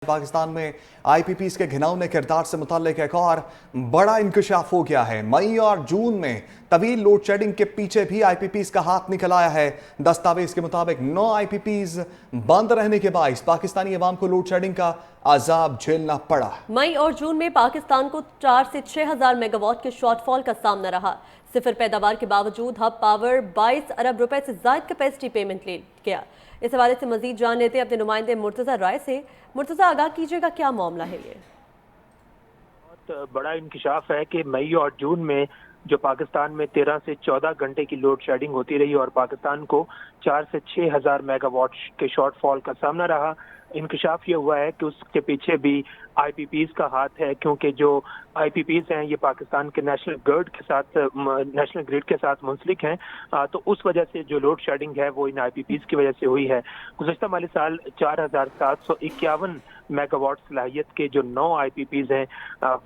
पाकिस्तान में आईपीपीज के घिनौने किरदार से मुताल्लिक एक और बड़ा इंकशाफ हो गया है। मई और जून में तवील लोड शेडिंग के पीछे भी आईपीपीज का हाथ निकल आया है। दस्तावेज के मुताबिक 9 आईपीपीज बंद रहने के बाइस पाकिस्तानी अवाम को लोड शेडिंग का अजाब झेलना पड़ा। मई और जून में पाकिस्तान को 4 से 6 हजार मेगावाट के शॉर्टफॉल का सामना रहा। सिफर पैदावार के बावजूद हब पावर 22 अरब रुपए से ज्यादा कैपेसिटी पेमेंट ले गया। इस हवाले से मजीद जान लेते हैं अपने नुमाइंदे मुर्तजा राय से। मुर्तजा, आगाह कीजिएगा, क्या मामला है ये? बहुत बड़ा इंकशाफ है कि मई और जून में जो पाकिस्तान में 13 से 14 घंटे की लोड शेडिंग होती रही और पाकिस्तान को 4 से 6 हजार मेगावाट के शॉर्टफॉल का सामना रहा। इंकशाफ ये हुआ है कि उसके पीछे भी आईपीपीज का हाथ है, क्योंकि जो आईपीपीज हैं ये पाकिस्तान के नेशनल ग्रिड के साथ मुंसलिक हैं। तो उस वजह से जो लोड शेडिंग है वो इन आईपीपीज की वजह से हुई है। गुज़श्ता माली साल 4751 मेगावाट सलाहियत के जो 9 आईपीपीज हैं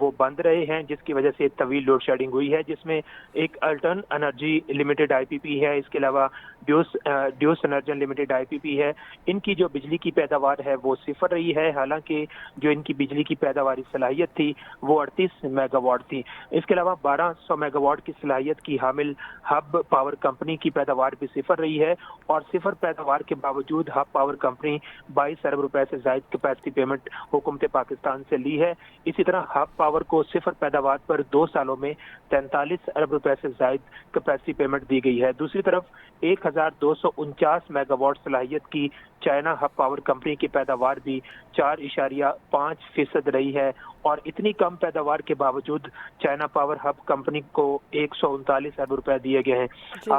वो बंद रहे हैं, जिसकी वजह से तवील लोड शेडिंग हुई है, जिसमें एक अल्टर्न एनर्जी लिमिटेड आईपीपी है, इसके अलावा ड्यूस एनर्जी लिमिटेड आईपीपी है। इनकी जो बिजली की पैदावार है वो सिफर रही है, हालांकि जो इनकी बिजली की पैदावारी सलाहियत थी वो 38 मेगावाट थी। इसके अलावा 1200 मेगावाट की सलाहियत की हामिल हब पावर कंपनी की पैदावार भी सिफर रही है, और सिफर पैदावार के बावजूद हब पावर कंपनी 22 अरब रुपए से ज्यादा कैपेसिटी पेमेंट हुकूमत पाकिस्तान से ली है। इसी तरह हब पावर को सिफर पैदावार पर 2 सालों में 43 अरब रुपए से ज्यादा कैपेसिटी पेमेंट दी गई है। दूसरी तरफ 1249 मेगावाट सलाहियत की चाइना हब पावर कंपनी की पैदावार भी 4.5% रही है, और इतनी कम पैदावार के बावजूद चाइना पावर हब कंपनी को 139 अरब रुपए दिए गए हैं।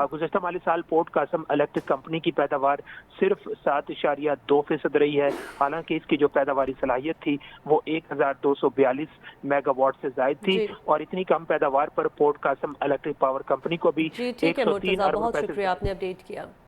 गुज़श्ता माली साल पोर्ट कासम इलेक्ट्रिक कंपनी की पैदावार सिर्फ 7.2% रही है, हालांकि इसकी जो पैदावारी सलाहियत थी वो 1242 मेगावाट से ज्यादा थी, और इतनी कम पैदावार पर port Qasim electric power company को भी 103 अरब रुपए से शुक्रिया, आपने अपडेट किया।